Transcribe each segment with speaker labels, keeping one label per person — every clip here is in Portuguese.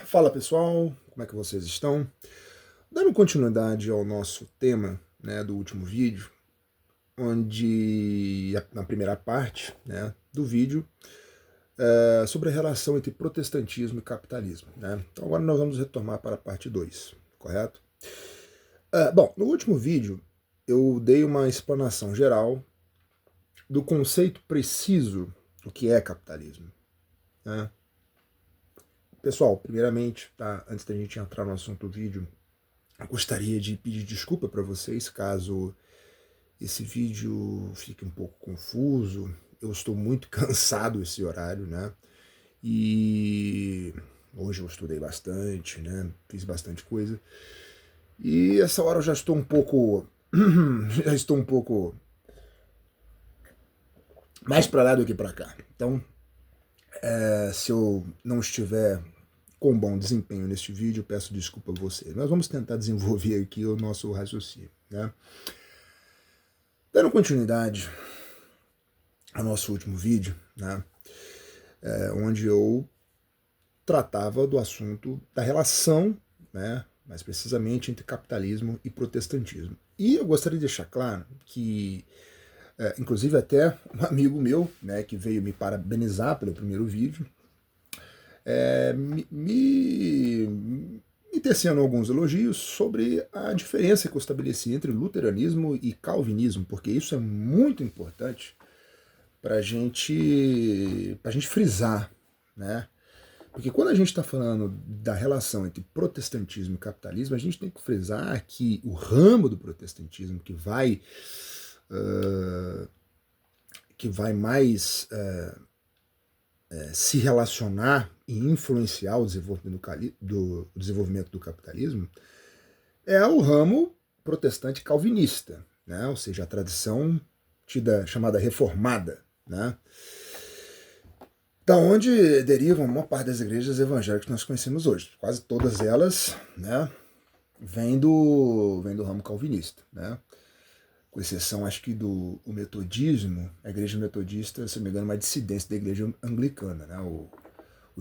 Speaker 1: Fala pessoal, como é que vocês estão? Dando continuidade ao nosso tema, né, do último vídeo, onde na primeira parte, né, do vídeo sobre a relação entre protestantismo e capitalismo, né? Então agora nós vamos retomar para a parte 2, correto? Bom, no último vídeo eu dei uma explanação geral do conceito preciso do que é capitalismo, né? Pessoal, primeiramente, tá, antes da gente entrar no assunto do vídeo, eu gostaria de pedir desculpa para vocês caso esse vídeo fique um pouco confuso. Eu estou muito cansado esse horário, né? E hoje eu estudei bastante, né? Fiz bastante coisa. E essa hora eu já estou um pouco já estou um pouco mais para lá do que para cá. Então, se eu não estiver com bom desempenho neste vídeo, eu peço desculpa a você. Nós vamos tentar desenvolver aqui o nosso raciocínio, né? Dando continuidade ao nosso último vídeo, né, onde eu tratava do assunto da relação, né, mais precisamente, entre capitalismo e protestantismo. E eu gostaria de deixar claro que, inclusive até um amigo meu, né, que veio me parabenizar pelo primeiro vídeo, me tecendo alguns elogios sobre a diferença que eu estabeleci entre luteranismo e calvinismo, porque isso é muito importante para a gente frisar, né? Porque quando a gente está falando da relação entre protestantismo e capitalismo, a gente tem que frisar que o ramo do protestantismo que vai mais se relacionar e influenciar o desenvolvimento do capitalismo é o ramo protestante calvinista, né? Ou seja, a tradição chamada reformada, né? Da onde derivam a maior parte das igrejas evangélicas que nós conhecemos hoje. Quase todas elas, né, vêm do ramo calvinista, né? Com exceção, acho que do metodismo. A igreja metodista, se não me engano, é uma dissidência da igreja anglicana, né? O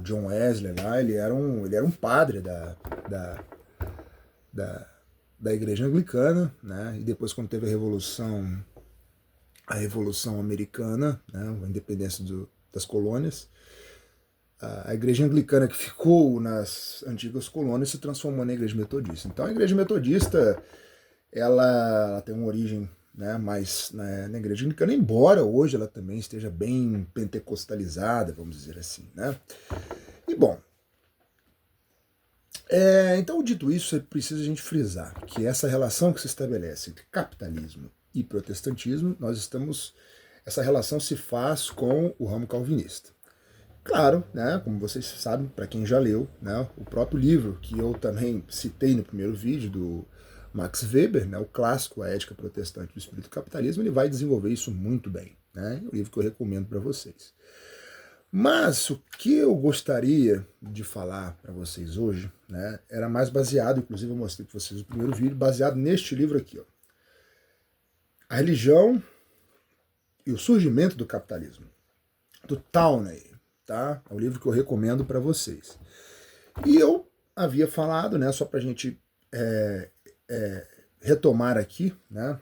Speaker 1: John Wesley lá, ele era um padre da igreja anglicana, né? E depois, quando teve a Revolução Americana, né, a independência das colônias, a igreja anglicana que ficou nas antigas colônias se transformou na igreja metodista. Então a igreja metodista ela tem uma origem, né, mais na igreja anglicana, embora hoje ela também esteja bem pentecostalizada, vamos dizer assim, né? E bom, então dito isso, é preciso a gente frisar que essa relação que se estabelece entre capitalismo e protestantismo, essa relação se faz com o ramo calvinista. Claro, né, como vocês sabem, para quem já leu, né, o próprio livro que eu também citei no primeiro vídeo do Max Weber, né, o clássico A Ética Protestante do Espírito do Capitalismo, ele vai desenvolver isso muito bem. Né, é um livro que eu recomendo para vocês. Mas o que eu gostaria de falar para vocês hoje, né, era mais baseado, inclusive eu mostrei para vocês no primeiro vídeo, baseado neste livro aqui, ó, A Religião e o Surgimento do Capitalismo, do Townley. Tá? É um livro que eu recomendo para vocês. E eu havia falado, né, só para a gente retomar aqui, né,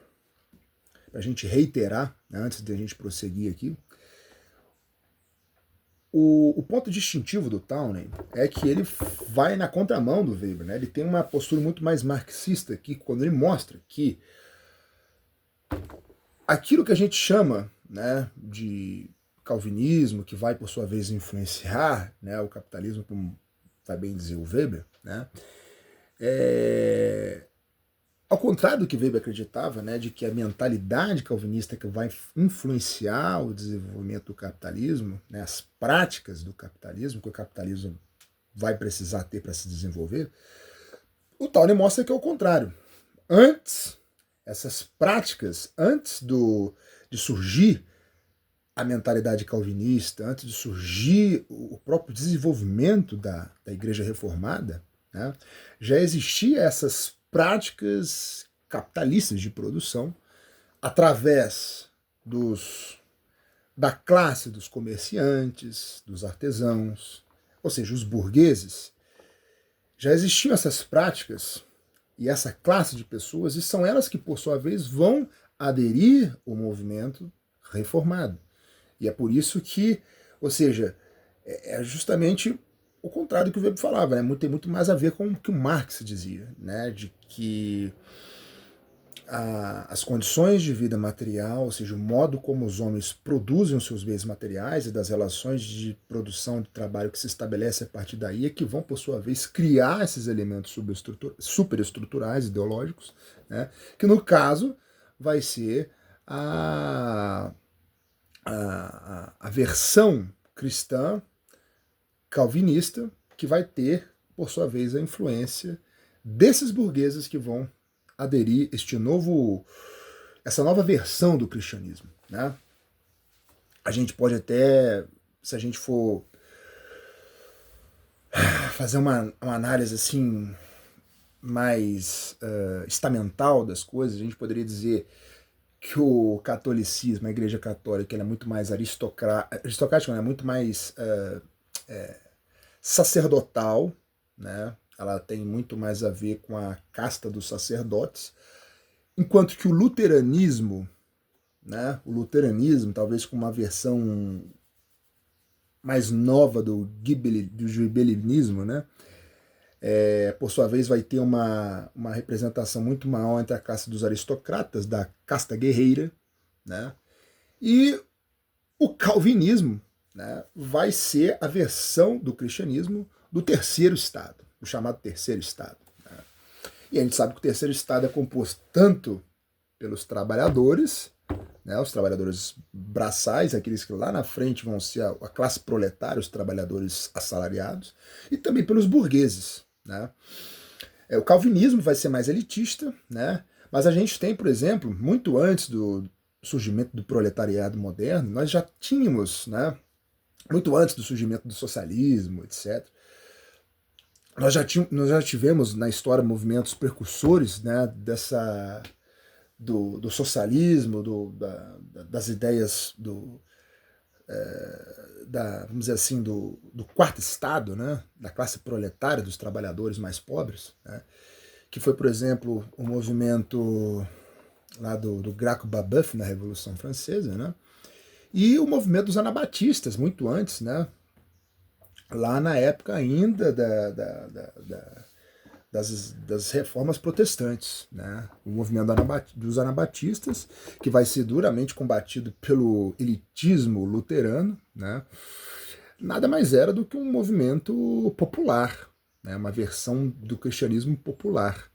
Speaker 1: para a gente reiterar, né, antes de a gente prosseguir aqui, o ponto distintivo do Townley é que ele vai na contramão do Weber. Né? Ele tem uma postura muito mais marxista aqui, quando ele mostra que aquilo que a gente chama, né, de calvinismo, que vai por sua vez influenciar, né, o capitalismo, como vai bem dizer o Weber, né, ao contrário do que Weber acreditava, né, de que a mentalidade calvinista que vai influenciar o desenvolvimento do capitalismo, né, as práticas do capitalismo, que o capitalismo vai precisar ter para se desenvolver, o Townley mostra que é o contrário. Antes, essas práticas, antes de surgir a mentalidade calvinista, antes de surgir o próprio desenvolvimento da igreja reformada, né, já existia essas práticas capitalistas de produção através da classe dos comerciantes, dos artesãos, ou seja, os burgueses, já existiam essas práticas e essa classe de pessoas, e são elas que, por sua vez, vão aderir ao movimento reformado. E é por isso que, ou seja, é justamente o contrário do que o Weber falava, né? Tem muito mais a ver com o que o Marx dizia, né? De que as condições de vida material, ou seja, o modo como os homens produzem os seus bens materiais e das relações de produção de trabalho que se estabelece a partir daí, é que vão, por sua vez, criar esses elementos superestruturais, ideológicos, né? Que no caso vai ser a versão cristã calvinista, que vai ter, por sua vez, a influência desses burgueses que vão aderir essa nova versão do cristianismo, né? A gente pode até, se a gente for fazer uma análise assim mais estamental das coisas, a gente poderia dizer que o catolicismo, a Igreja Católica, ela é muito mais aristocrática, ela é muito mais sacerdotal, né? Ela tem muito mais a ver com a casta dos sacerdotes, enquanto que o luteranismo, né? O luteranismo, talvez com uma versão mais nova do gibelinismo, né? Por sua vez, vai ter uma representação muito maior entre a casta dos aristocratas, da casta guerreira, né? E o calvinismo, né, vai ser a versão do cristianismo do terceiro estado, o chamado terceiro estado. Né? E a gente sabe que o terceiro estado é composto tanto pelos trabalhadores, né, os trabalhadores braçais, aqueles que lá na frente vão ser a classe proletária, os trabalhadores assalariados, e também pelos burgueses. Né? O calvinismo vai ser mais elitista, né? Mas a gente tem, por exemplo, muito antes do surgimento do proletariado moderno, nós já tínhamos, né, muito antes do surgimento do socialismo, etc., nós já tivemos na história movimentos precursores, né, do socialismo, das ideias vamos dizer assim, do quarto estado, né, da classe proletária, dos trabalhadores mais pobres, né, que foi, por exemplo, o movimento lá do Graco-Babeuf na Revolução Francesa, né, e o movimento dos anabatistas, muito antes, né, lá na época ainda das reformas protestantes, né? O movimento dos anabatistas, que vai ser duramente combatido pelo elitismo luterano, né? Nada mais era do que um movimento popular, né? Uma versão do cristianismo popular,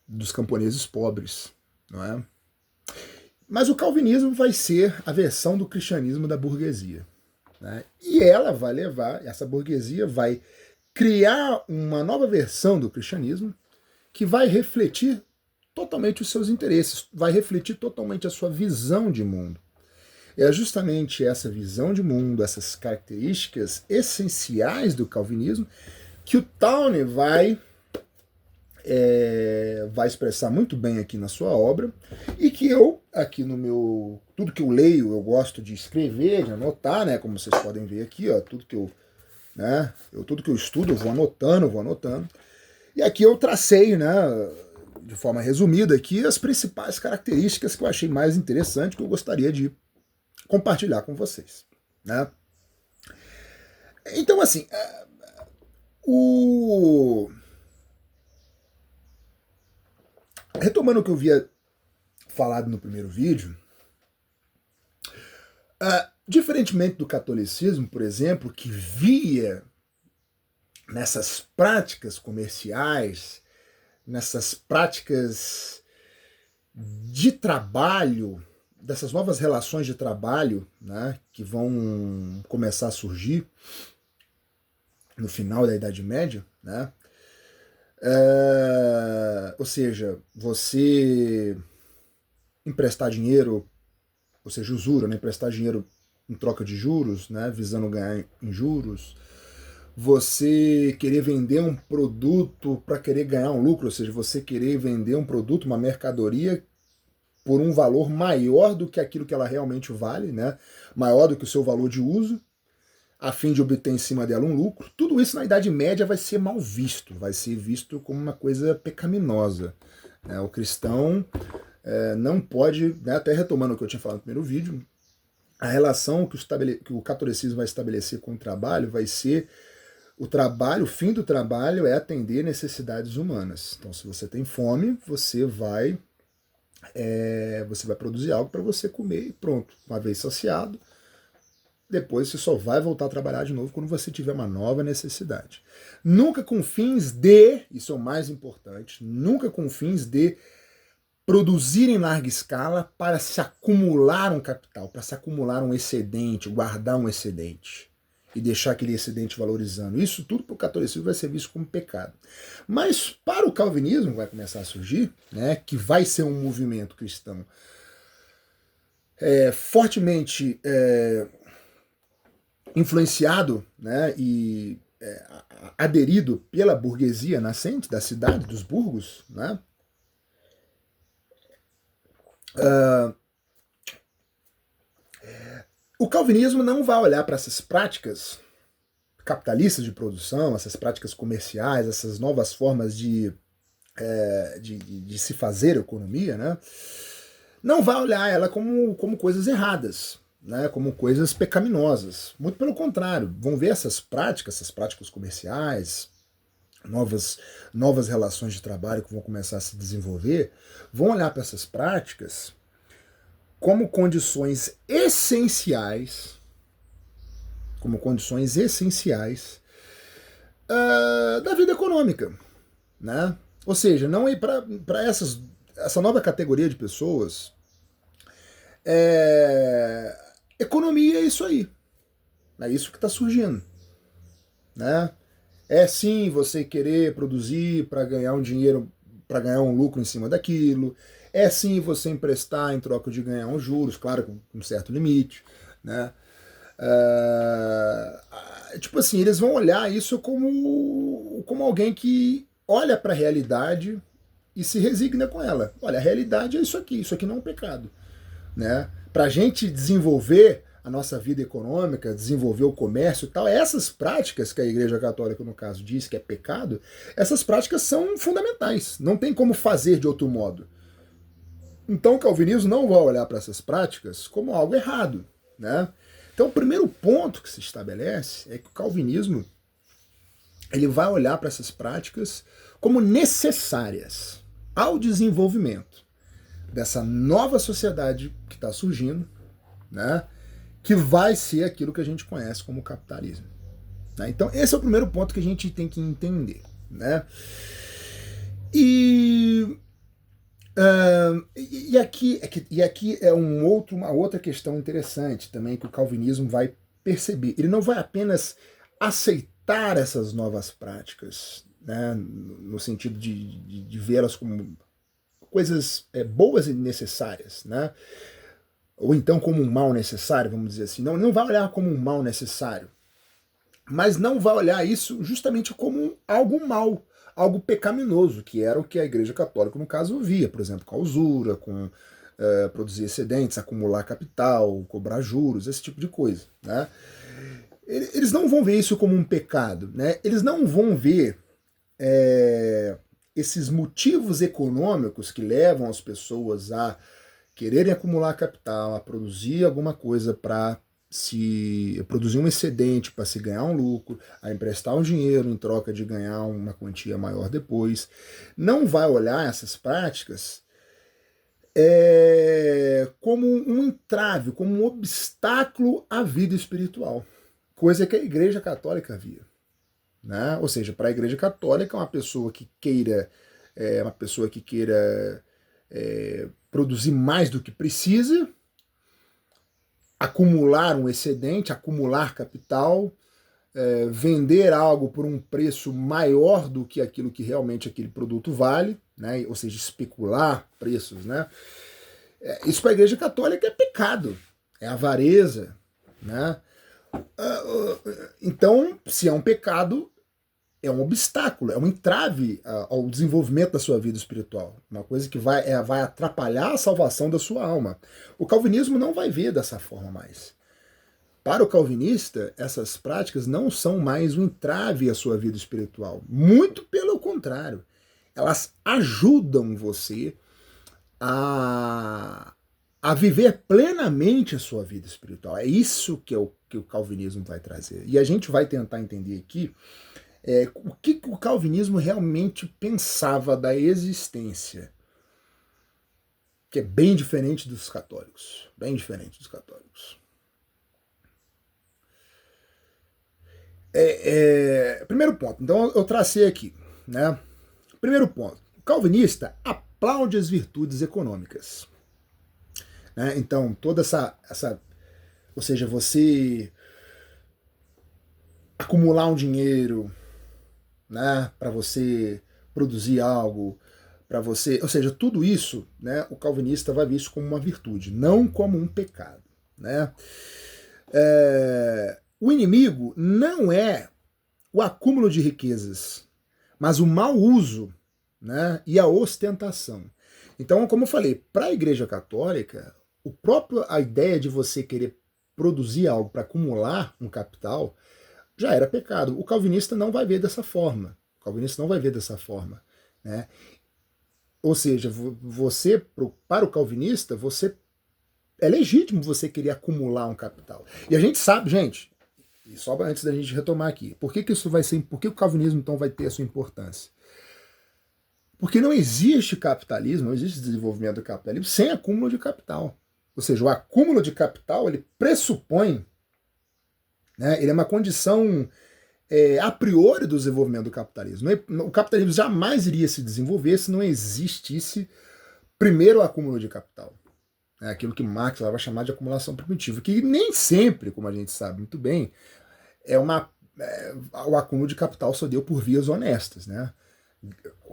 Speaker 1: dos camponeses pobres, não é? Mas o calvinismo vai ser a versão do cristianismo da burguesia. Né? E ela vai levar, essa burguesia vai criar uma nova versão do cristianismo que vai refletir totalmente os seus interesses, vai refletir totalmente a sua visão de mundo. É justamente essa visão de mundo, essas características essenciais do calvinismo que o Towne vai expressar muito bem aqui na sua obra, e que eu, aqui no meu... Tudo que eu leio, eu gosto de escrever, de anotar, né? Como vocês podem ver aqui, ó, tudo que eu estudo, eu vou anotando. E aqui eu tracei, né, de forma resumida aqui, as principais características que eu achei mais interessante, que eu gostaria de compartilhar com vocês. Né? Então, assim, retomando o que eu havia falado no primeiro vídeo, diferentemente do catolicismo, por exemplo, que via nessas práticas comerciais, nessas práticas de trabalho, dessas novas relações de trabalho, né, que vão começar a surgir no final da Idade Média, né? Ou seja, você emprestar dinheiro, ou seja, usura, né? Emprestar dinheiro em troca de juros, né? Visando ganhar em juros, você querer vender um produto para querer ganhar um lucro, ou seja, você querer vender um produto, uma mercadoria, por um valor maior do que aquilo que ela realmente vale, né? Maior do que o seu valor de uso. a fim de obter em cima dela um lucro, tudo isso na Idade Média vai ser mal visto, vai ser visto como uma coisa pecaminosa. O cristão não pode, né, até retomando o que eu tinha falado no primeiro vídeo, a relação que o catolicismo vai estabelecer com o trabalho vai ser o trabalho, o fim do trabalho é atender necessidades humanas. Então, se você tem fome, você vai produzir algo para você comer e pronto. Uma vez saciado, depois você só vai voltar a trabalhar de novo quando você tiver uma nova necessidade. Nunca com fins de, isso é o mais importante, nunca com fins de produzir em larga escala para se acumular um capital, para se acumular um excedente, guardar um excedente e deixar aquele excedente valorizando. Isso tudo para o catolicismo vai ser visto como pecado. Mas para o calvinismo vai começar a surgir, né, que vai ser um movimento cristão fortemente influenciado, né, e aderido pela burguesia nascente da cidade, dos burgos, né? O calvinismo não vai olhar para essas práticas capitalistas de produção, essas práticas comerciais, essas novas formas de se fazer economia, né? Não vai olhar ela como coisas erradas, né? Como coisas pecaminosas. Muito pelo contrário, vão ver essas práticas comerciais, novas relações de trabalho que vão começar a se desenvolver, vão olhar para essas práticas como condições essenciais, da vida econômica, né? Ou seja, não ir para essa nova categoria de pessoas. Economia é isso aí, é isso que está surgindo, né? É sim você querer produzir para ganhar um dinheiro, para ganhar um lucro em cima daquilo. É sim você emprestar em troca de ganhar uns juros, claro, com um certo limite, né? Tipo assim, eles vão olhar isso como alguém que olha para a realidade e se resigna com ela. Olha, a realidade é isso aqui não é um pecado, né? Para a gente desenvolver a nossa vida econômica, desenvolver o comércio e tal, essas práticas que a Igreja Católica, no caso, diz que é pecado, essas práticas são fundamentais. Não tem como fazer de outro modo. Então o calvinismo não vai olhar para essas práticas como algo errado, né? Então o primeiro ponto que se estabelece é que o calvinismo ele vai olhar para essas práticas como necessárias ao desenvolvimento dessa nova sociedade que está surgindo, né? Que vai ser aquilo que a gente conhece como capitalismo, né? Então esse é o primeiro ponto que a gente tem que entender, né? E aqui é uma outra questão interessante também que o calvinismo vai perceber. Ele não vai apenas aceitar essas novas práticas, né, no sentido de vê-las como coisas boas e necessárias, né, ou então como um mal necessário, vamos dizer assim. Não, ele não vai olhar como um mal necessário, mas não vai olhar isso justamente como algo mal, algo pecaminoso, que era o que a Igreja Católica, no caso, via, por exemplo, com a usura, com produzir excedentes, acumular capital, cobrar juros, esse tipo de coisa, né? Eles não vão ver isso como um pecado, né? Eles não vão ver esses motivos econômicos que levam as pessoas a quererem acumular capital, a produzir alguma coisa para se produzir um excedente para se ganhar um lucro, a emprestar um dinheiro em troca de ganhar uma quantia maior depois. Não vai olhar essas práticas como um entrave, como um obstáculo à vida espiritual, coisa que a Igreja Católica via, né? Ou seja, para a Igreja Católica, uma pessoa que queira produzir mais do que precisa, acumular um excedente, acumular capital, vender algo por um preço maior do que aquilo que realmente aquele produto vale, né? Ou seja, especular preços, né? Isso para a Igreja Católica é pecado, é avareza, né? Então, se é um pecado, é um obstáculo, é um entrave ao desenvolvimento da sua vida espiritual. Uma coisa que vai atrapalhar a salvação da sua alma. O calvinismo não vai ver dessa forma mais. Para o calvinista, essas práticas não são mais um entrave à sua vida espiritual. Muito pelo contrário. Elas ajudam você a viver plenamente a sua vida espiritual. É isso que o calvinismo vai trazer. E a gente vai tentar entender aqui o que o calvinismo realmente pensava da existência, que é bem diferente dos católicos. Bem diferente dos católicos. Primeiro ponto, então eu tracei aqui, né? Primeiro ponto, o calvinista aplaude as virtudes econômicas. Né? Então, toda ou seja, você acumular um dinheiro, né, para você produzir algo, para você, ou seja, tudo isso, né, o calvinista vai ver isso como uma virtude, não como um pecado, né? O inimigo não é o acúmulo de riquezas, mas o mau uso, né, e a ostentação. Então, como eu falei, para a Igreja Católica, a ideia de você querer produzir algo para acumular um capital já era pecado. O calvinista não vai ver dessa forma. O calvinista não vai ver dessa forma, né? Ou seja, para o calvinista, é legítimo você querer acumular um capital. E a gente sabe, gente, e só antes da gente retomar aqui, por que isso vai ser, por que o calvinismo então vai ter a sua importância? Porque não existe capitalismo, não existe desenvolvimento do capitalismo sem acúmulo de capital. Ou seja, o acúmulo de capital, ele pressupõe, né, ele é uma condição a priori do desenvolvimento do capitalismo. O capitalismo jamais iria se desenvolver se não existisse primeiro o acúmulo de capital. É aquilo que Marx vai chamar de acumulação primitiva, que nem sempre, como a gente sabe muito bem, o acúmulo de capital só deu por vias honestas, né?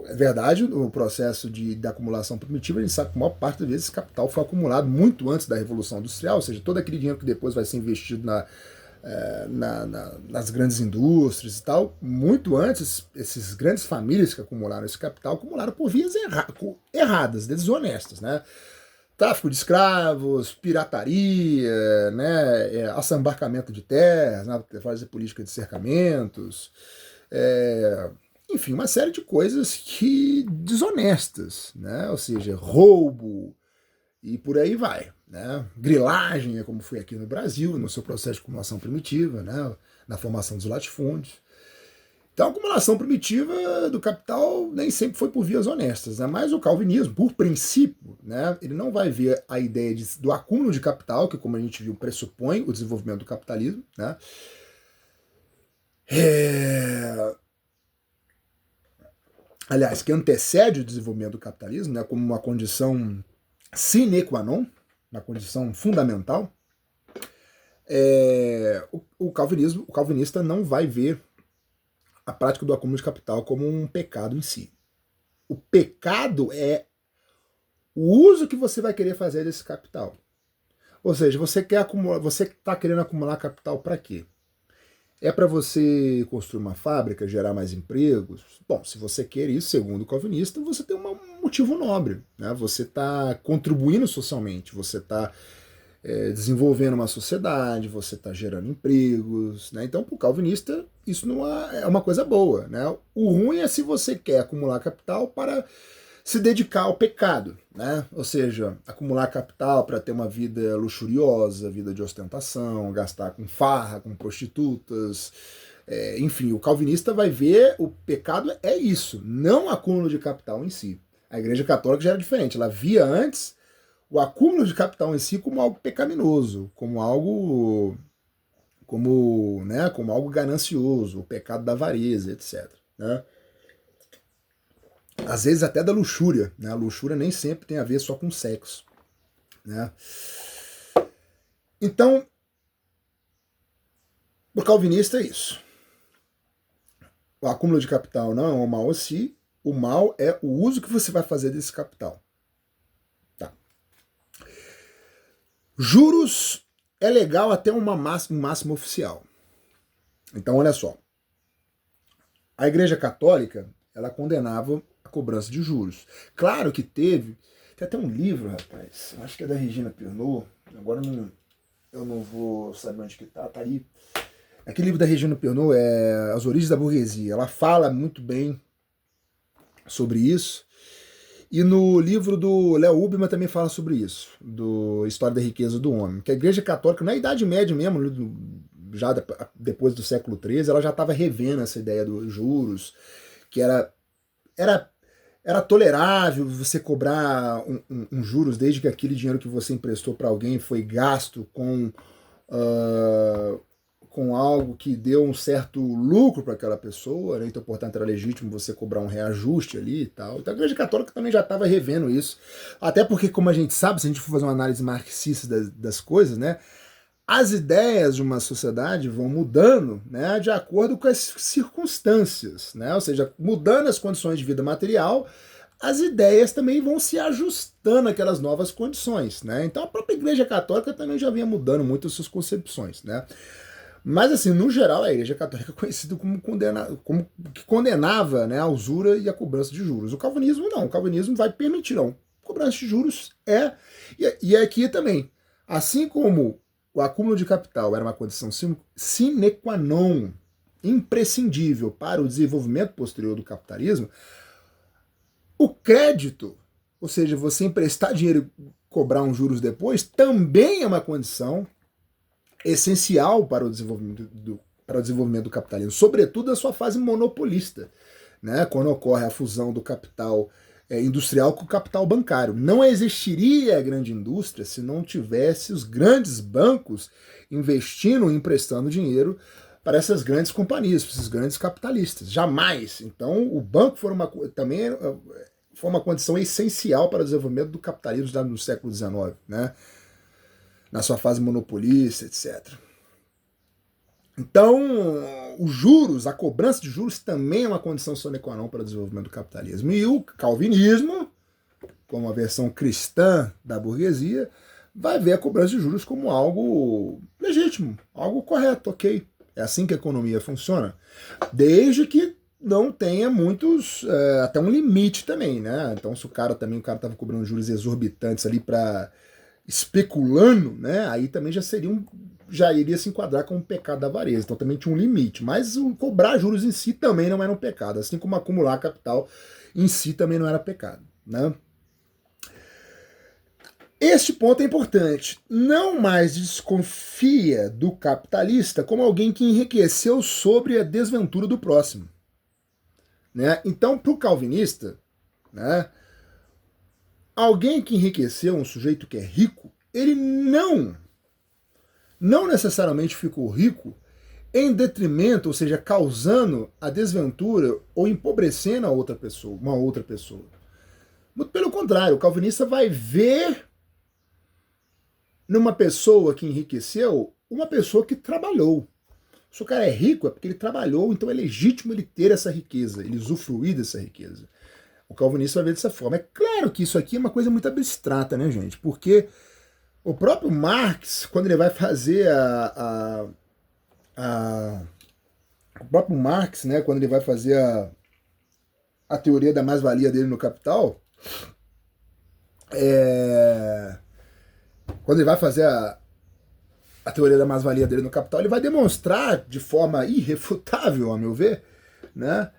Speaker 1: É verdade, o processo da acumulação primitiva, a gente sabe que a maior parte das vezes esse capital foi acumulado muito antes da Revolução Industrial, ou seja, todo aquele dinheiro que depois vai ser investido nas grandes indústrias e tal, muito antes, essas grandes famílias que acumularam esse capital, acumularam por vias erradas, desonestas, né? Tráfico de escravos, pirataria, né, assambarcamento de terras, né, fazer política de cercamentos, enfim, uma série de coisas que desonestas, né, ou seja, roubo e por aí vai, né, grilagem, como foi aqui no Brasil, no seu processo de acumulação primitiva, né, na formação dos latifúndios. Então a acumulação primitiva do capital nem sempre foi por vias honestas, né? Mas o calvinismo, por princípio, né, ele não vai ver a ideia do acúmulo de capital, que como a gente viu pressupõe o desenvolvimento do capitalismo, né? Aliás, que antecede o desenvolvimento do capitalismo, né, como uma condição sine qua non, uma condição fundamental. O calvinista não vai ver a prática do acúmulo de capital como um pecado em si. O pecado é o uso que você vai querer fazer desse capital. Ou seja, você está querendo acumular capital para quê? É para você construir uma fábrica, gerar mais empregos? Bom, se você quer isso, segundo o calvinista, você tem um motivo nobre, né? Você está contribuindo socialmente, você está desenvolvendo uma sociedade, você está gerando empregos, né? Então, para o calvinista, isso não é uma coisa boa, né? O ruim é se você quer acumular capital para se dedicar ao pecado, né? Ou seja, acumular capital para ter uma vida luxuriosa, vida de ostentação, gastar com farra, com prostitutas, enfim, o calvinista vai ver o pecado é isso, não o acúmulo de capital em si. A Igreja Católica já era diferente, ela via antes o acúmulo de capital em si como algo pecaminoso, como algo ganancioso, o pecado da avareza, etc. Né? Às vezes até da luxúria, né? A luxúria nem sempre tem a ver só com sexo, né? Então, o calvinista é isso. O acúmulo de capital não é um mal em si, o mal é o uso que você vai fazer desse capital. Tá. Juros é legal até um máximo oficial. Então, olha só. A Igreja Católica, ela condenava a cobrança de juros. Claro que tem até um livro, rapaz, acho que é da Regina Pernod, agora não eu não vou saber onde que tá ali. Aquele livro da Regina Pernod é As Origens da Burguesia. Ela fala muito bem sobre isso. E no livro do Léo Uberman também fala sobre isso, do História da Riqueza do Homem, que a Igreja Católica, na Idade Média mesmo, já depois do século XIII, ela já estava revendo essa ideia dos juros, que era, era tolerável você cobrar juros desde que aquele dinheiro que você emprestou para alguém foi gasto uh, com algo que deu um certo lucro para aquela pessoa, né? Então, portanto, era legítimo você cobrar um reajuste ali e tal. Então, a Igreja Católica também já estava revendo isso. Até porque, como a gente sabe, se a gente for fazer uma análise marxista das coisas, né? As ideias de uma sociedade vão mudando, né, de acordo com as circunstâncias, né? Ou seja, mudando as condições de vida material, as ideias também vão se ajustando àquelas novas condições, né? Então, a própria Igreja Católica também já vinha mudando muito as suas concepções, né? Mas, assim, no geral, a Igreja Católica é conhecida como que condenava, né, a usura e a cobrança de juros. O calvinismo não. O calvinismo vai permitir, não. Cobrança de juros é... E aqui também, assim como o acúmulo de capital era uma condição sine qua non, imprescindível para o desenvolvimento posterior do capitalismo, o crédito, ou seja, você emprestar dinheiro e cobrar uns juros depois, também é uma condição essencial para o desenvolvimento do capitalismo, sobretudo a sua fase monopolista, né? Quando ocorre a fusão do capital industrial com o capital bancário. Não existiria a grande indústria se não tivesse os grandes bancos investindo e emprestando dinheiro para essas grandes companhias, para esses grandes capitalistas. Jamais. Então, o banco também foi uma condição essencial para o desenvolvimento do capitalismo no século XIX, né? Na sua fase monopolista, etc. Então, os juros, a cobrança de juros também é uma condição sine qua non para o desenvolvimento do capitalismo. E o calvinismo, como a versão cristã da burguesia, vai ver a cobrança de juros como algo legítimo, algo correto, ok. É assim que a economia funciona. Desde que não tenha muitos, até um limite também, né? Então, se o cara estava cobrando juros exorbitantes ali para especulando, né? Aí também já iria se enquadrar como um pecado da avareza. Então também tinha um limite. Mas o cobrar juros em si também não era um pecado, assim como acumular capital em si também não era pecado, né? Este ponto é importante. Não mais desconfia do capitalista como alguém que enriqueceu sobre a desventura do próximo, né? Então, para o calvinista, né, alguém que enriqueceu, um sujeito que é rico, ele não necessariamente ficou rico em detrimento, ou seja, causando a desventura ou empobrecendo uma outra pessoa. Muito pelo contrário, o calvinista vai ver numa pessoa que enriqueceu uma pessoa que trabalhou. Se o cara é rico é porque ele trabalhou, então é legítimo ele ter essa riqueza, ele usufruir dessa riqueza. O calvinista vai ver dessa forma. É claro que isso aqui é uma coisa muito abstrata, né, gente? Porque o próprio Marx, quando ele vai fazer o próprio Marx, né, quando ele vai fazer a teoria da mais-valia dele no Capital, quando ele vai fazer a teoria da mais-valia dele no Capital, ele vai demonstrar de forma irrefutável, a meu ver, né,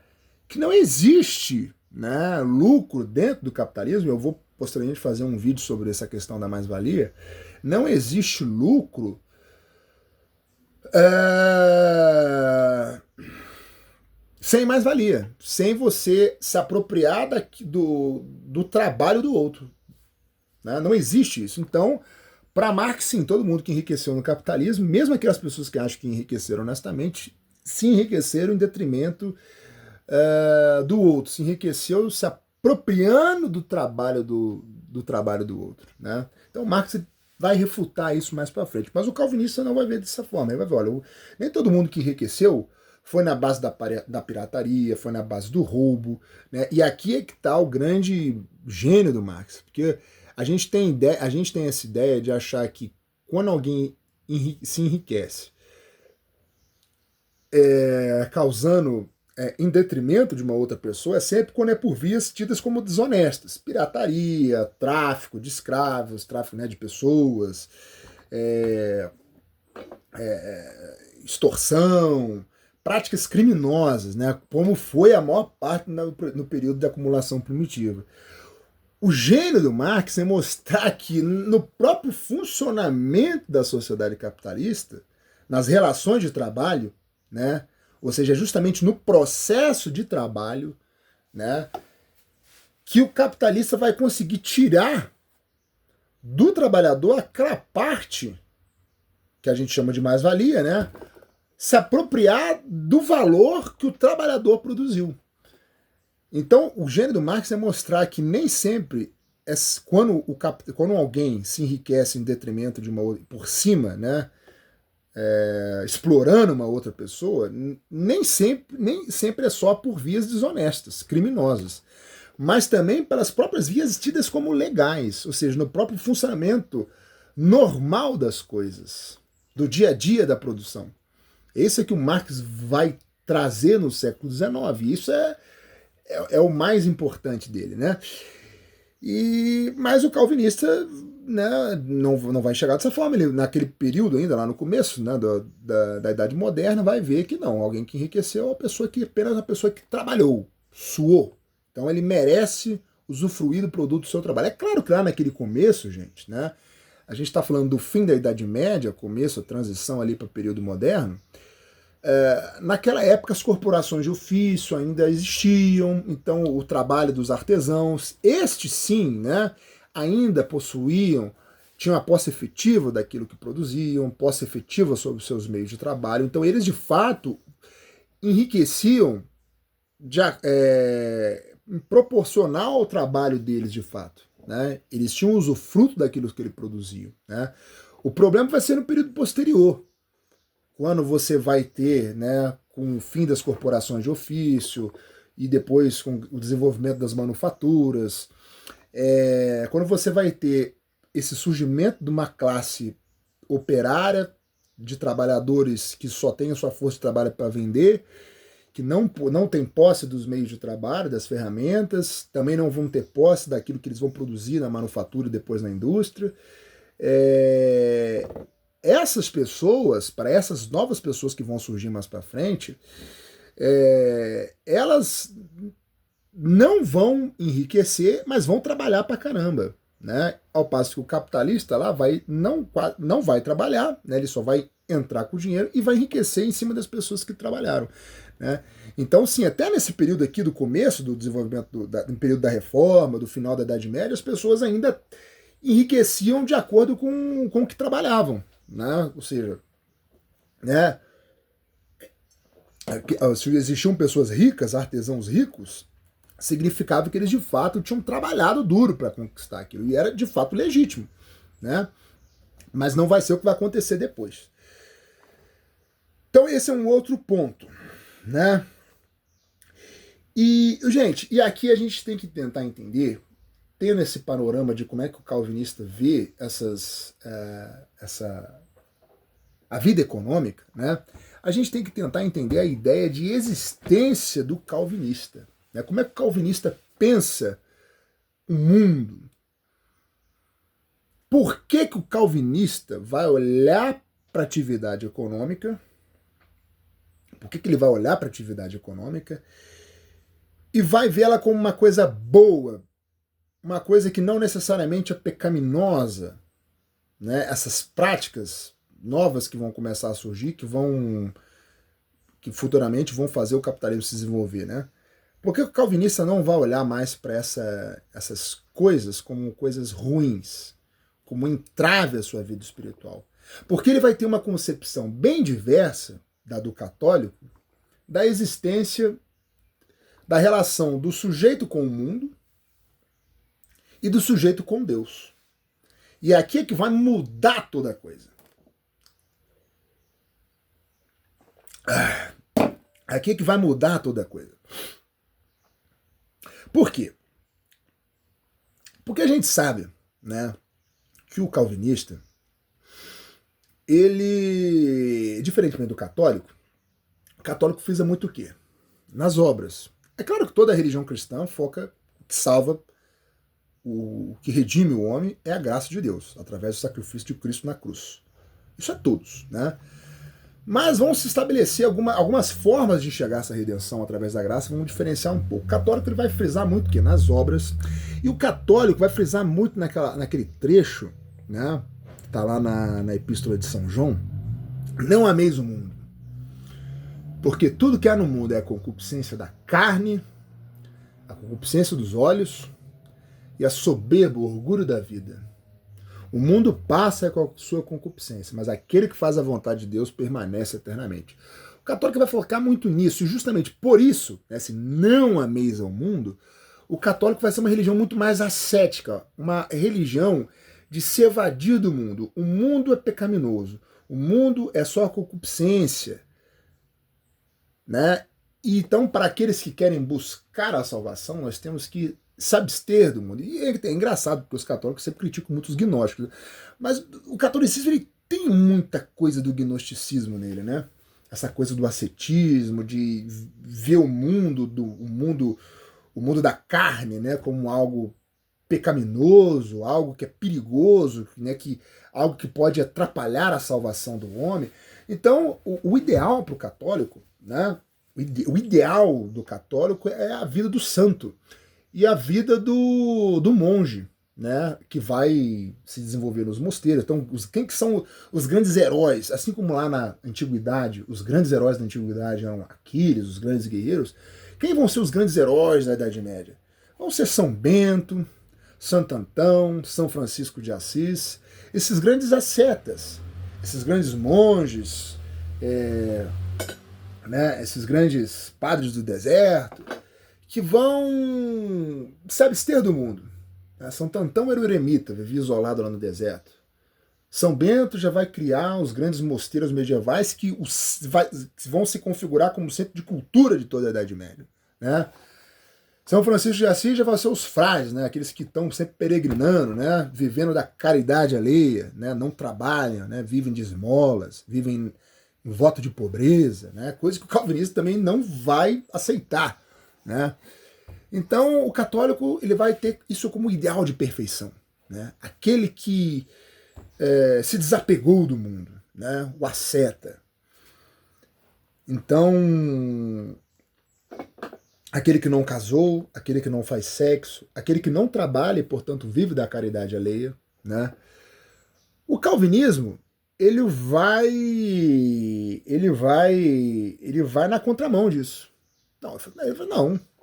Speaker 1: que não existe, né, lucro dentro do capitalismo. Eu vou posteriormente fazer um vídeo sobre essa questão da mais-valia. Não existe lucro sem mais-valia, sem você se apropriar do trabalho do outro, né? Não existe isso. Então, para Marx, sim, todo mundo que enriqueceu no capitalismo, mesmo aquelas pessoas que acham que enriqueceram honestamente, se enriqueceram em detrimento do outro, se enriqueceu se apropriando do trabalho do trabalho do outro, né? Então Marx vai refutar isso mais para frente, mas o calvinista não vai ver dessa forma. Ele vai ver, olha, nem todo mundo que enriqueceu foi na base da pirataria, foi na base do roubo, né? E aqui é que está o grande gênio do Marx, porque a gente tem essa ideia de achar que quando alguém se enriquece causando em detrimento de uma outra pessoa, é sempre quando é por vias tidas como desonestas. Pirataria, tráfico de escravos, tráfico, né, de pessoas, é, extorsão, práticas criminosas, né? Como foi a maior parte no período da acumulação primitiva. O gênio do Marx é mostrar que no próprio funcionamento da sociedade capitalista, nas relações de trabalho, né? Ou seja, justamente no processo de trabalho, né? Que o capitalista vai conseguir tirar do trabalhador aquela parte que a gente chama de mais-valia, né? Se apropriar do valor que o trabalhador produziu. Então, o gênio do Marx é mostrar que nem sempre, quando alguém se enriquece em detrimento de uma outra, por cima, né, explorando uma outra pessoa, nem sempre é só por vias desonestas, criminosas, mas também pelas próprias vias tidas como legais, ou seja, no próprio funcionamento normal das coisas, do dia a dia da produção. Esse é que o Marx vai trazer no século XIX. Isso é o mais importante dele, né? Mas o calvinista, né, não vai chegar dessa forma. Ele, naquele período ainda, lá no começo, né, da Idade Moderna, vai ver que não. Alguém que enriqueceu é apenas uma pessoa que trabalhou, suou. Então ele merece usufruir do produto do seu trabalho. É claro que lá naquele começo, gente, né? A gente está falando do fim da Idade Média, começo, a transição ali para o período moderno. Naquela época as corporações de ofício ainda existiam, então o trabalho dos artesãos, estes sim, né, ainda tinham a posse efetiva daquilo que produziam, posse efetiva sobre os seus meios de trabalho, então eles de fato enriqueciam proporcional ao trabalho deles de fato, né? Eles tinham usufruto daquilo que eles produziam, né? O problema vai ser no período posterior, quando você vai ter, né, com o fim das corporações de ofício e depois com o desenvolvimento das manufaturas, quando você vai ter esse surgimento de uma classe operária, de trabalhadores que só têm a sua força de trabalho para vender, que não tem posse dos meios de trabalho, das ferramentas, também não vão ter posse daquilo que eles vão produzir na manufatura e depois na indústria. Essas pessoas, para essas novas pessoas que vão surgir mais para frente, elas não vão enriquecer, mas vão trabalhar para caramba, né? Ao passo que o capitalista lá não vai trabalhar, né? Ele só vai entrar com o dinheiro e vai enriquecer em cima das pessoas que trabalharam, né? Então, sim, até nesse período aqui do começo do desenvolvimento, no período da reforma, do final da Idade Média, as pessoas ainda enriqueciam de acordo com o que trabalhavam, né? Ou seja, né, se existiam pessoas ricas, artesãos ricos, significava que eles de fato tinham trabalhado duro para conquistar aquilo, e era de fato legítimo, né? Mas não vai ser o que vai acontecer depois. Então esse é um outro ponto, né? E, gente, e aqui a gente tem que tentar entender, tendo esse panorama de como é que o calvinista vê a vida econômica, né? A gente tem que tentar entender a ideia de existência do calvinista, né? Como é que o calvinista pensa o mundo? Por que o calvinista vai olhar para a atividade econômica? Por que ele vai olhar para a atividade econômica e vai vê-la como uma coisa boa, uma coisa que não necessariamente é pecaminosa, né? Essas práticas novas que vão começar a surgir, que futuramente vão fazer o capitalismo se desenvolver, né? Por que o calvinista não vai olhar mais para essas coisas como coisas ruins, como um entrave à sua vida espiritual? Porque ele vai ter uma concepção bem diversa da do católico, da existência, da relação do sujeito com o mundo e do sujeito com Deus. E aqui é que vai mudar toda a coisa. Aqui é que vai mudar toda a coisa. Por quê? Porque a gente sabe, né, que o calvinista, ele, diferentemente do católico, o católico frisa muito o quê? Nas obras. É claro que toda a religião cristã salva o que redime o homem é a graça de Deus, através do sacrifício de Cristo na cruz. Isso é todos, né? Mas vão se estabelecer algumas formas de enxergar essa redenção através da graça, vamos diferenciar um pouco. O católico ele vai frisar muito o quê? Nas obras, e o católico vai frisar muito naquele trecho, né? Que está lá na Epístola de São João, não ameis o mundo, porque tudo que há no mundo é a concupiscência da carne, a concupiscência dos olhos e a soberba, o orgulho da vida. O mundo passa com a sua concupiscência, mas aquele que faz a vontade de Deus permanece eternamente. O católico vai focar muito nisso, e justamente por isso, né, se não ameis ao mundo, o católico vai ser uma religião muito mais ascética, uma religião de se evadir do mundo. O mundo é pecaminoso, o mundo é só concupiscência, né? E então, para aqueles que querem buscar a salvação, nós temos que se abster do mundo. E é engraçado, porque os católicos sempre criticam muito os gnósticos. Mas o catolicismo ele tem muita coisa do gnosticismo nele, né? Essa coisa do ascetismo, de ver o mundo, o mundo da carne, né, como algo pecaminoso, algo que é perigoso, né, algo que pode atrapalhar a salvação do homem. Então, o ideal para o católico, né, o ideal do católico é a vida do santo e a vida do monge, né, que vai se desenvolver nos mosteiros. Então, quem que são os grandes heróis? Assim como lá na antiguidade, os grandes heróis da antiguidade eram Aquiles, os grandes guerreiros, quem vão ser os grandes heróis da Idade Média? Vão ser São Bento, Santo Antão, São Francisco de Assis, esses grandes ascetas, esses grandes monges, né, esses grandes padres do deserto, que vão se abster do mundo. São Antão era o eremita, vivia isolado lá no deserto. São Bento já vai criar os grandes mosteiros medievais que vão se configurar como centro de cultura de toda a Idade Média, né? São Francisco de Assis já vai ser os frades, né? Aqueles que estão sempre peregrinando, né? Vivendo da caridade alheia, né? Não trabalham, né? Vivem de esmolas, vivem em voto de pobreza, né? Coisa que o calvinista também não vai aceitar, né? Então o católico ele vai ter isso como ideal de perfeição, né? Aquele que se desapegou do mundo, né? O asceta. Então, aquele que não casou, aquele que não faz sexo, aquele que não trabalha e, portanto, vive da caridade alheia, né? O calvinismo, ele vai na contramão disso.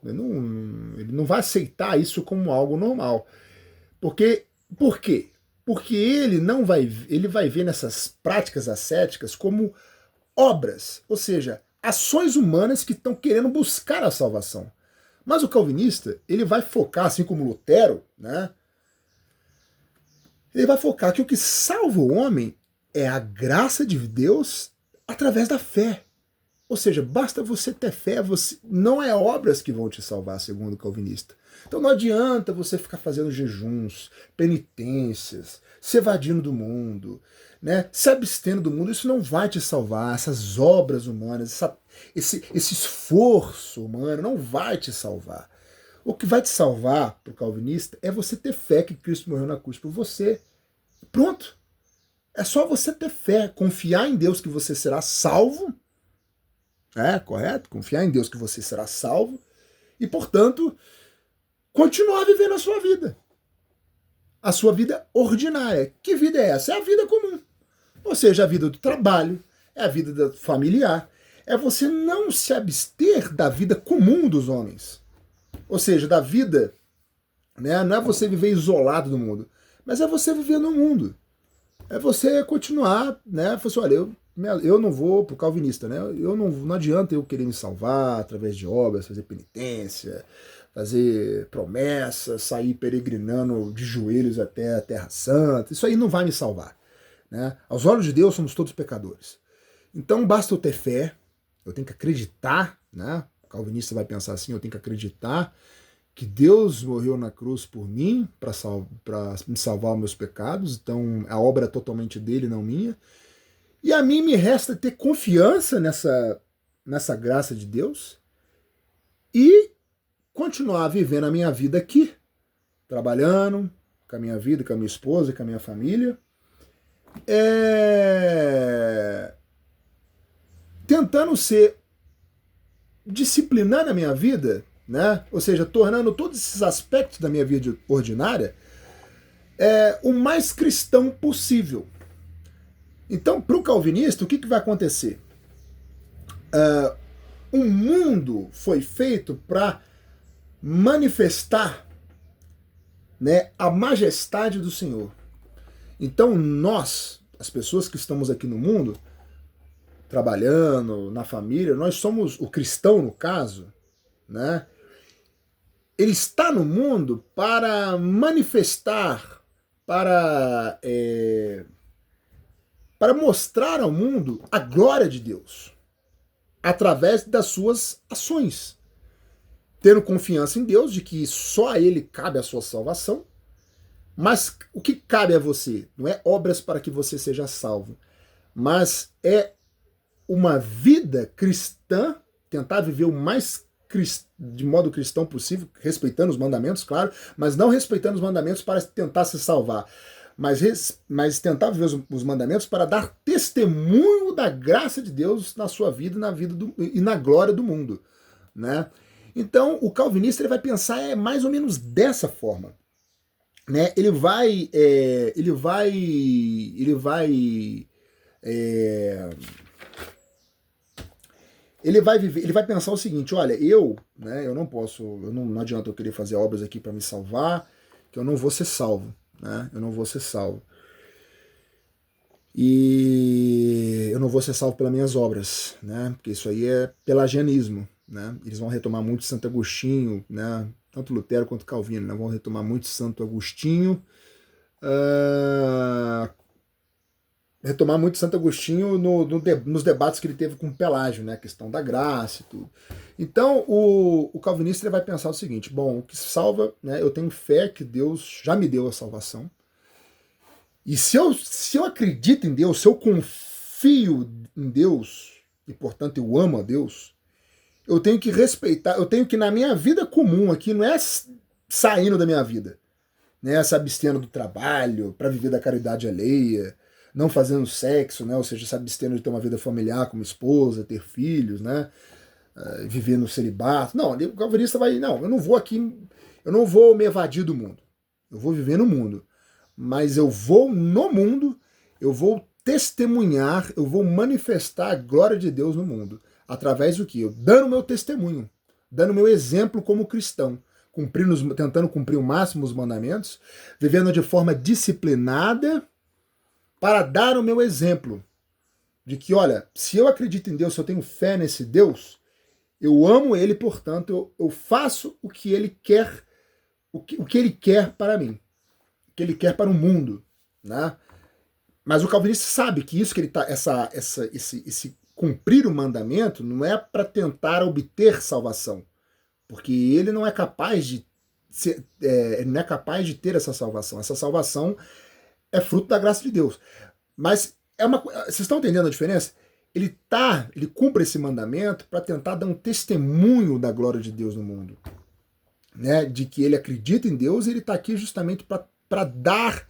Speaker 1: Ele não vai aceitar isso como algo normal. Por quê? Porque ele vai ver nessas práticas ascéticas como obras, ou seja, ações humanas que estão querendo buscar a salvação. Mas o calvinista, ele vai focar, assim como Lutero, né? Ele vai focar que o que salva o homem é a graça de Deus através da fé. Ou seja, basta você ter fé, não é obras que vão te salvar, segundo o calvinista. Então não adianta você ficar fazendo jejuns, penitências, se evadindo do mundo, né? Se abstendo do mundo, isso não vai te salvar. Essas obras humanas, esse esforço humano não vai te salvar. O que vai te salvar para o calvinista é você ter fé que Cristo morreu na cruz por você. Pronto. É só você ter fé, confiar em Deus que você será salvo. Correto? Confiar em Deus que você será salvo e, portanto, continuar vivendo a sua vida. A sua vida ordinária. Que vida é essa? É a vida comum. Ou seja, a vida do trabalho, é a vida familiar. É você não se abster da vida comum dos homens. Ou seja, da vida, né? Não é você viver isolado do mundo, mas é você viver no mundo. É você continuar, né? Você, olha, eu não vou pro calvinista, né? Não adianta eu querer me salvar através de obras, fazer penitência, fazer promessas, sair peregrinando de joelhos até a Terra Santa. Isso aí não vai me salvar, né? Aos olhos de Deus somos todos pecadores. Então basta eu ter fé, eu tenho que acreditar, né? O calvinista vai pensar assim, eu tenho que acreditar que Deus morreu na cruz por mim para me salvar os meus pecados, então a obra é totalmente dele, não minha. E a mim me resta ter confiança nessa graça de Deus e continuar vivendo a minha vida aqui, trabalhando com a minha vida, com a minha esposa, com a minha família, tentando disciplinando a minha vida, né? Ou seja, tornando todos esses aspectos da minha vida ordinária o mais cristão possível. Então, para o calvinista, o que vai acontecer? O mundo foi feito para manifestar, né, a majestade do Senhor. Então nós, as pessoas que estamos aqui no mundo, trabalhando, na família, nós somos, o cristão no caso, né? Ele está no mundo para manifestar, para mostrar ao mundo a glória de Deus, através das suas ações, tendo confiança em Deus de que só a Ele cabe a sua salvação. Mas o que cabe a você? Não é obras para que você seja salvo, mas é uma vida cristã, tentar viver o mais de modo cristão possível, respeitando os mandamentos, claro, mas não respeitando os mandamentos para tentar se salvar, mas tentar viver os mandamentos para dar testemunho da graça de Deus na sua vida, e na glória do mundo, né? Então, o calvinista ele vai pensar mais ou menos dessa forma, né? Ele vai viver, ele vai pensar o seguinte: olha, né, eu não posso, não adianta eu querer fazer obras aqui para me salvar, que eu não vou ser salvo, né? Eu não vou ser salvo. E eu não vou ser salvo pelas minhas obras, né? Porque isso aí é pelagianismo, né? Eles vão retomar muito Santo Agostinho, né? Tanto Lutero quanto Calvino, né? Vão retomar muito Santo Agostinho, nos debates que ele teve com Pelágio, né? A questão da graça e tudo. Então, o calvinista ele vai pensar o seguinte: bom, o que salva, né? Eu tenho fé que Deus já me deu a salvação. E se eu acredito em Deus, se eu confio em Deus, e portanto eu amo a Deus, eu tenho que respeitar, eu tenho que na minha vida comum aqui, não é saindo da minha vida, né? Se abstendo do trabalho, para viver da caridade alheia, não fazendo sexo, né? Ou seja, se abstendo de ter uma vida familiar como esposa, ter filhos, né? Viver no celibato. Não, o calvinista não, eu não vou me evadir do mundo, eu vou viver no mundo. Mas eu vou no mundo, eu vou testemunhar, eu vou manifestar a glória de Deus no mundo. Através do quê? Eu dando meu testemunho, dando meu exemplo como cristão, tentando cumprir o máximo os mandamentos, vivendo de forma disciplinada, para dar o meu exemplo de que, olha, se eu acredito em Deus, se eu tenho fé nesse Deus, eu amo Ele, portanto, eu faço o que Ele quer, o que Ele quer para mim, que ele quer para o mundo, né? Mas o calvinista sabe que isso que ele tá, esse cumprir o mandamento não é para tentar obter salvação, porque ele não é capaz de ter essa salvação. Essa salvação é fruto da graça de Deus. Mas vocês estão entendendo a diferença? Ele cumpre esse mandamento para tentar dar um testemunho da glória de Deus no mundo, né? De que ele acredita em Deus e ele está aqui justamente para dar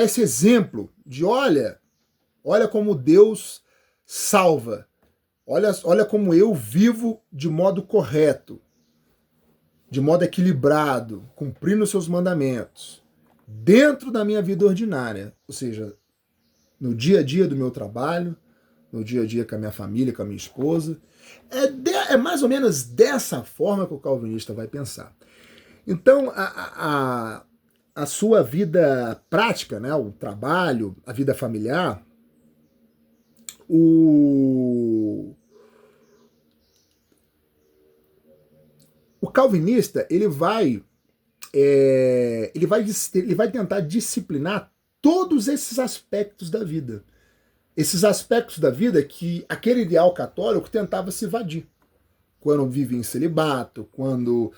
Speaker 1: esse exemplo de olha como Deus salva, olha como eu vivo de modo correto, de modo equilibrado, cumprindo os seus mandamentos, dentro da minha vida ordinária, ou seja, no dia a dia do meu trabalho, no dia a dia com a minha família, com a minha esposa. É mais ou menos dessa forma que o calvinista vai pensar. Então, a sua vida prática, né, o trabalho, a vida familiar, o calvinista ele vai tentar disciplinar todos esses aspectos da vida. Esses aspectos da vida que aquele ideal católico tentava se evadir. Quando vivia em celibato, quando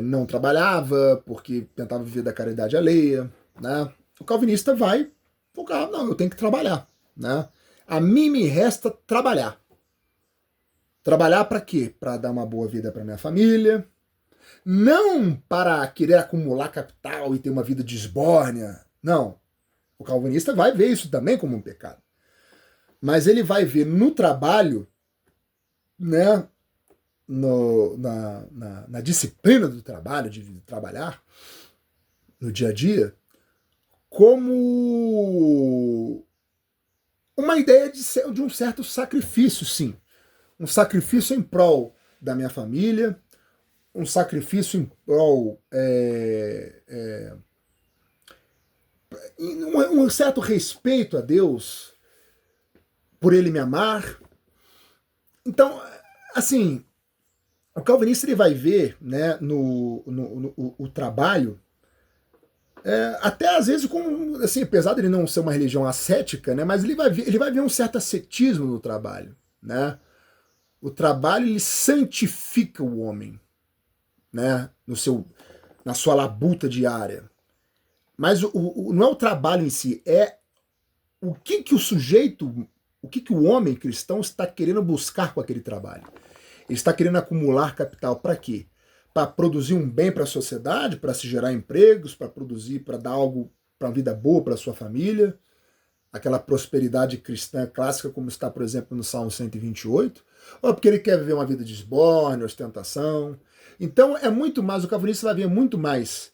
Speaker 1: não trabalhava, porque tentava viver da caridade alheia, né? O calvinista vai focar, não, eu tenho que trabalhar, né? A mim me resta trabalhar. Trabalhar para quê? Para dar uma boa vida para minha família, Não para querer acumular capital e ter uma vida de esbórnia. Não. O calvinista vai ver isso também como um pecado. Mas ele vai ver no trabalho, né, na disciplina do trabalho, de trabalhar no dia a dia, como uma ideia de um certo sacrifício, sim. Um sacrifício em prol da minha família, um sacrifício em prol um certo respeito a Deus por ele me amar. Então, assim, o calvinista ele vai ver, né, o trabalho, até às vezes como, assim, apesar de ele não ser uma religião ascética, né, mas ele vai ver um certo ascetismo no trabalho, né? O trabalho ele santifica o homem, né, na sua labuta diária. Mas não é o trabalho em si, é o que o sujeito, o que o homem cristão está querendo buscar com aquele trabalho. Ele está querendo acumular capital para quê? Para produzir um bem para a sociedade, para se gerar empregos, para produzir, para dar algo para uma vida boa para a sua família, aquela prosperidade cristã clássica, como está, por exemplo, no Salmo 128, ou porque ele quer viver uma vida de esbórnia, ostentação. Então é muito mais, o calvinista vai ver muito mais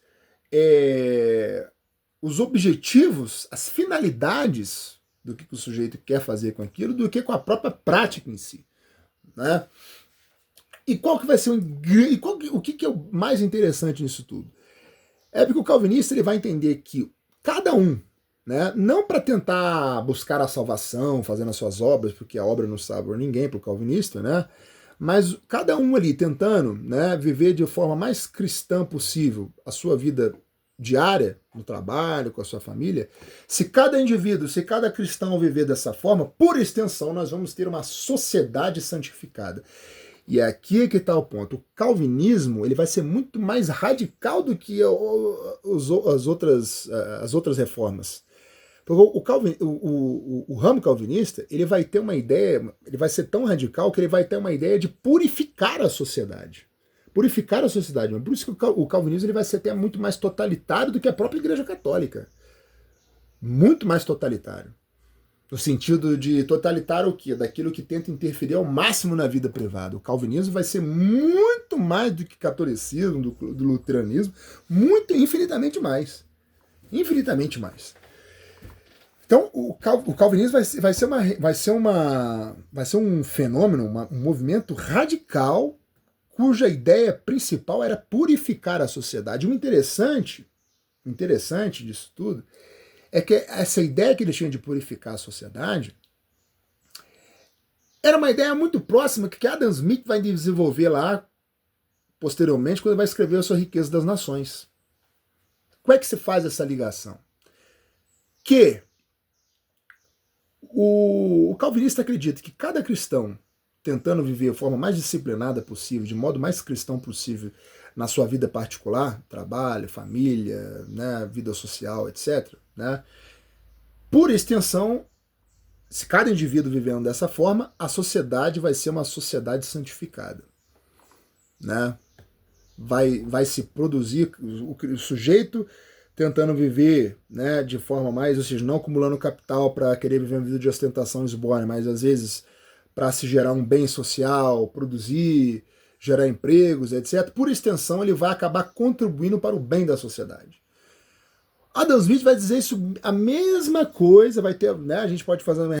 Speaker 1: os objetivos, as finalidades do que o sujeito quer fazer com aquilo, do que com a própria prática em si, né? E qual que vai ser o que é o mais interessante nisso tudo? É porque o calvinista ele vai entender que cada um, né, não para tentar buscar a salvação, fazendo as suas obras, porque a obra não salva ninguém para o calvinista, né? Mas cada um ali tentando, né, viver de forma mais cristã possível a sua vida diária, no trabalho, com a sua família. Se cada indivíduo, se cada cristão viver dessa forma, por extensão, nós vamos ter uma sociedade santificada. E aqui é que está o ponto. O calvinismo ele vai ser muito mais radical do que as outras reformas. Porque o ramo calvinista ele vai ter uma ideia, ele vai ser tão radical que ele vai ter uma ideia de purificar a sociedade. Purificar a sociedade. Por isso que o calvinismo ele vai ser até muito mais totalitário do que a própria Igreja Católica. Muito mais totalitário. No sentido de totalitário o quê? Daquilo que tenta interferir ao máximo na vida privada. O calvinismo vai ser muito mais do que o catolicismo, do luteranismo, infinitamente mais. Infinitamente mais. Então, o calvinismo vai ser um fenômeno, um movimento radical, cuja ideia principal era purificar a sociedade. O interessante disso tudo é que essa ideia que eles tinham de purificar a sociedade era uma ideia muito próxima que Adam Smith vai desenvolver lá posteriormente quando ele vai escrever a sua Riqueza das Nações. Como é que se faz essa ligação? Que o calvinista acredita que cada cristão tentando viver de forma mais disciplinada possível, de modo mais cristão possível na sua vida particular, trabalho, família, né, vida social, etc., né? Por extensão, se cada indivíduo vivendo dessa forma, a sociedade vai ser uma sociedade santificada, né? Vai se produzir o sujeito tentando viver, né, de forma mais, ou seja, não acumulando capital para querer viver uma vida de ostentação e esbórnia, mas às vezes para se gerar um bem social, produzir, gerar empregos, etc. Por extensão, ele vai acabar contribuindo para o bem da sociedade. Adam Smith vai dizer isso, a mesma coisa, vai ter, né, a gente pode fazer uma